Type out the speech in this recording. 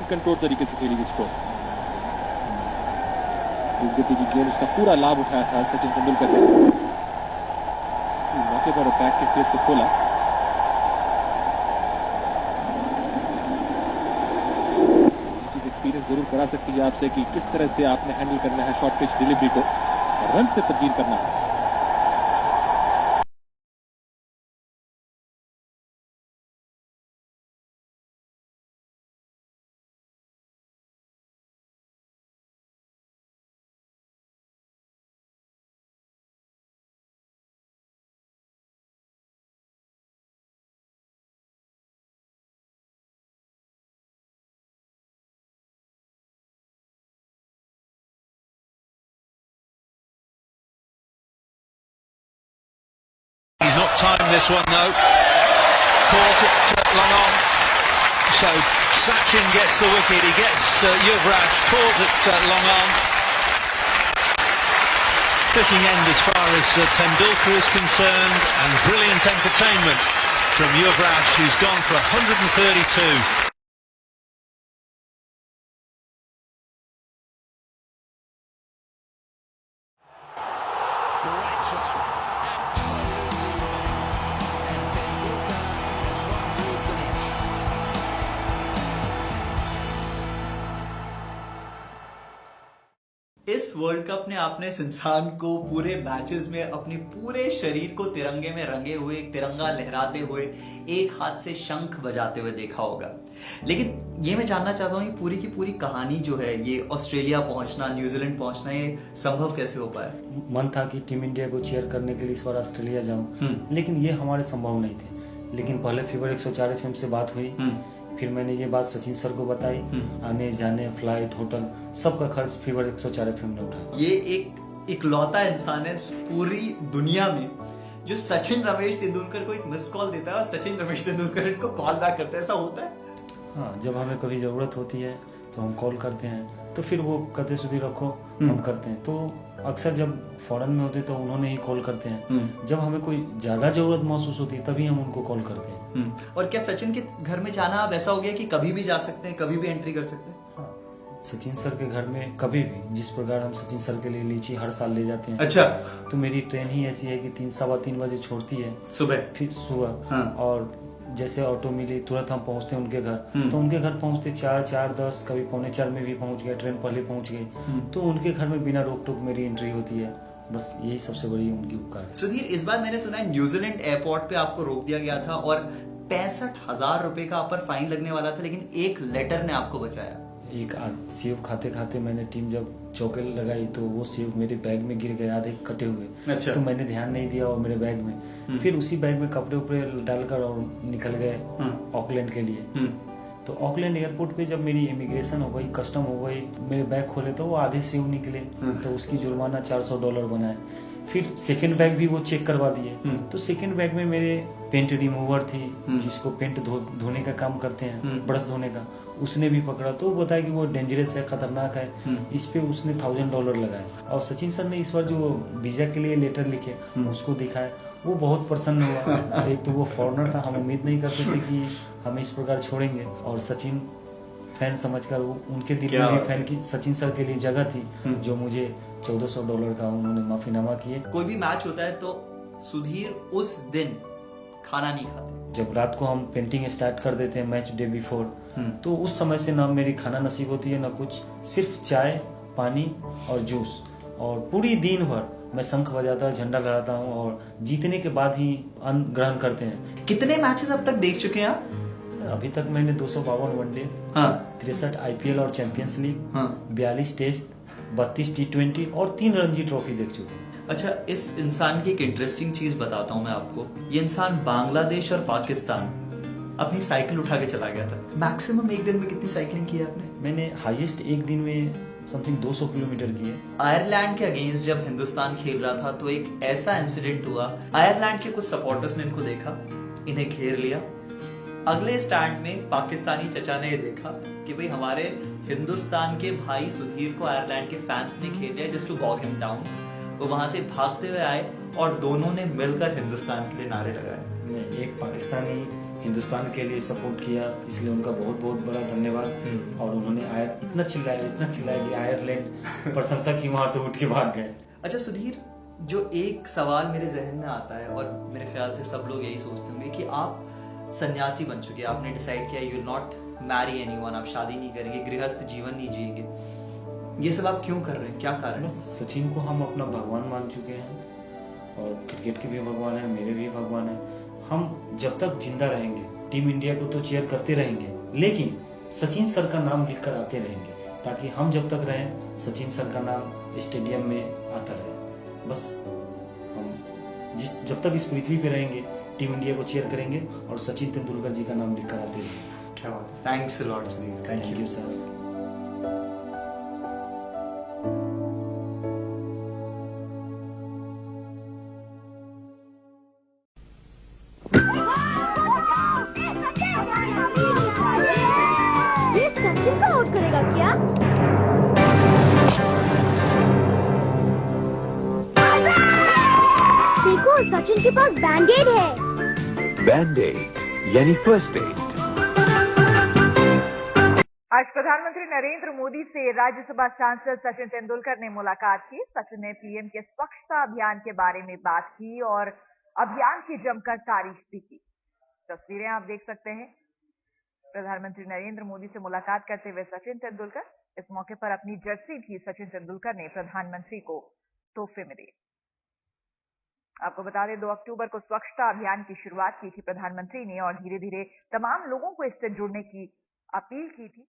Control तरीके से खेली थी स्ट्रोक। इस गति की गेंद उसका पूरा लाभ उठाया था सचिन तेंदुलकर ने। मौके पर बैट के फेस को खोला। एक्सपीरियंस जरूर करा सकती है आपसे कि किस तरह से आपने हैंडल करना है शॉर्ट पिच डिलीवरी को और रन्स में तब्दील करना है। He's not timed this one though. Caught it long on. So Sachin gets the wicket. He gets Yuvraj caught it long on. Fitting end as far as Tendulkar is concerned, and brilliant entertainment from Yuvraj, who's gone for 132. इस world cup ने आपने इस इंसान को पूरे matches में अपने पूरे शरीर को तिरंगे में रंगे हुए, तिरंगा लहराते हुए, एक हाथ से शंख बजाते हुए देखा होगा। लेकिन ये मैं जानना चाहता हूँ, पूरी की पूरी कहानी जो है, ये ऑस्ट्रेलिया पहुंचना, न्यूजीलैंड पहुंचना, ये संभव कैसे हो पाया? मन था कि टीम इंडिया को चीयर करने के लिए इस बार ऑस्ट्रेलिया जाऊं, लेकिन ये हमारे संभव नहीं थे। लेकिन पहले फीवर 104 FM से बात हुई, फिर मैंने ये बात सचिन सर को बताई। आने जाने, फ्लाइट, होटल, सबका खर्च फीवर 104 FM ने उठाया। ये एक इकलौता इंसान है पूरी दुनिया में जो सचिन रमेश तेंदुलकर को एक मिस कॉल देता है और सचिन रमेश तेंदुलकर इनको कॉल बैक करता है। ऐसा होता है? हाँ, जब हमें कभी जरूरत होती है तो हम कॉल करते हैं, तो फिर वो कहते सुधी रखो, हम करते हैं। तो अक्सर जब फॉरेन में होते तो उन्होंने ही कॉल करते हैं। जब हमें कोई ज्यादा जरूरत महसूस होती है तभी हम उनको कॉल करते हैं। और क्या सचिन के घर में जाना अब ऐसा हो गया कि कभी भी जा सकते हैं, कभी भी एंट्री कर सकते हैं? हाँ, सचिन सर के घर में कभी भी, जिस प्रकार हम सचिन सर के लिए लीची हर साल ले जाते हैं। अच्छा। तो मेरी ट्रेन ही ऐसी है कि 3 सवा 3 बजे छोड़ती है सुबह, फिर सुबह। हाँ। और जैसे ऑटो मिली तुरंत हम पहुंचते हैं उनके घर। तो उनके घर पहुंचते 4:10, कभी 3:45 में भी पहुंच गए, ट्रेन पहले पहुंच गई। तो उनके घर में बिना रोक टोक मेरी एंट्री होती है। बस यही सबसे बड़ी उनकी उपकार है। सुधीर, इस बार मैंने सुना है न्यूजीलैंड एयरपोर्ट पे आपको रोक दिया गया था और 65,000 रुपए का आप पर फाइन लगने वाला था, लेकिन एक लेटर ने आपको बचाया। एक सेव खाते खाते मैंने टीम जब चौके लगाई तो वो सेव मेरे बैग में गिर गए, आधे कटे हुए। अच्छा। तो मैंने ध्यान नहीं दिया और मेरे बैग में, फिर उसी बैग में कपड़े उपड़े डालकर और निकल गए ऑकलैंड के लिए। तो ऑकलैंड एयरपोर्ट पे जब मेरी इमिग्रेशन हो गई, कस्टम हो गई, मेरे बैग खोले तो वो आधे सेव निकले। तो उसकी जुर्माना $400 बनाए। फिर सेकंड बैग भी वो चेक करवा दिए। तो सेकंड बैग में मेरे पेंट रिमूवर थी, जिसको पेंट धोने का काम करते हैं, ब्रश धोने का, उसने भी पकड़ा। तो वो बताया कि वो डेंजरस है, खतरनाक है। इस पे उसने $1000 लगाए। और सचिन सर ने इस बार जो वीजा के लिए लेटर लिखे उसको दिखाया, वो बहुत प्रसन्न हुआ। एक तो वो फॉरेनर था, हम उम्मीद नहीं करते थे कि हमें इस प्रकार छोड़ेंगे। और सचिन फैन समझकर वो उनके दिल में भी फैन की सचिन सर के लिए जगह थी, जो मुझे $1400 का उन्होंने माफीनामा किए। कोई भी मैच होता है तो सुधीर उस दिन खाना नहीं खाते। जब रात को हम पेंटिंग स्टार्ट कर देते हैं मैच डे बिफोर, तो उस समय से ना मेरी खाना नसीब होती है ना कुछ, सिर्फ चाय, पानी और जूस। और पूरी दिन भर मैं शंख बजाता, झंडा लहराता हूँ और जीतने के बाद ही अन्न ग्रहण करते हैं। कितने मैचेस अब तक देख चुके हैं आप? अभी तक मैंने 252 वनडे, 63 IPL और चैंपियंस लीग, 42 टेस्ट, 32 T20 और 3 रणजी ट्रॉफी देख चुके हैं। अच्छा, इस इंसान की एक इंटरेस्टिंग चीज बताता हूँ मैं आपको। ये इंसान बांग्लादेश और पाकिस्तान अपनी साइकिल उठा के चला गया था। मैक्सिमम एक दिन में कितनी साइकिलिंग की है आपने? मैंने हाईएस्ट एक दिन में समथिंग 200 किलोमीटर की है। आयरलैंड के अगेंस्ट जब हिंदुस्तान खेल रहा था तो एक ऐसा इंसिडेंट हुआ, आयरलैंड के कुछ सपोर्टर्स ने इनको देखा, इन्हें घेर लिया। अगले स्टैंड में पाकिस्तानी चचा ने देखा कि भाई हमारे हिंदुस्तान के भाई सुधीर को आयरलैंड के फैंस ने घेर लिया, just to bog him down. वो वहां से भागते हुए आए और दोनों ने मिलकर हिंदुस्तान के लिए नारे लगाए। एक पाकिस्तानी हिंदुस्तान के लिए सपोर्ट किया, इसलिए उनका बहुत बहुत बड़ा धन्यवाद। और उन्होंने इतना चिल्लाया कि आयरलैंड प्रशंसा की, वहां से उठ के भाग गए। अच्छा सुधीर, जो एक सवाल मेरे जहन में आता है और मेरे ख्याल से सब लोग यही सोचते होंगे कि आप सन्यासी बन चुके हैं, आपने डिसाइड किया you will not marry anyone, आप शादी नहीं करेंगे, गृहस्थ जीवन नहीं जिएंगे, ये सब आप क्यों कर रहे हैं, क्या कारण? बस सचिन को हम अपना भगवान मान चुके हैं और क्रिकेट के भी भगवान है, मेरे भी भगवान है। हम जब तक जिंदा रहेंगे टीम इंडिया को तो चीयर करते रहेंगे, लेकिन सचिन सर का नाम लिख कर आते रहेंगे, ताकि हम जब तक रहें सचिन सर का नाम स्टेडियम में आता रहे। बस हम जब तक इस पृथ्वी पे रहेंगे टीम इंडिया को चीयर करेंगे और सचिन तेंदुलकर जी का नाम लिख कर आते रहेंगे। क्या बात है, thanks a lot Sudhir, thank you sir. Sachin को आउट करेगा क्या? देखो सचिन के पास बैंडेड है। बैंडेड यानी फर्स्ट एड। आज प्रधानमंत्री नरेंद्र मोदी से राज्यसभा सांसद सचिन तेंदुलकर ने मुलाकात की। सचिन ने पीएम के स्वच्छता अभियान के बारे में बात की और अभियान की जमकर तारीफ भी की। तस्वीरें आप देख सकते हैं। प्रधानमंत्री नरेंद्र मोदी से मुलाकात करते हुए सचिन तेंदुलकर, इस मौके पर अपनी जर्सी भी सचिन तेंदुलकर ने प्रधानमंत्री को तोहफे में दी। आपको बता दें 2 अक्टूबर को स्वच्छता अभियान की शुरुआत की थी प्रधानमंत्री ने और धीरे धीरे तमाम लोगों को इससे जुड़ने की अपील की थी।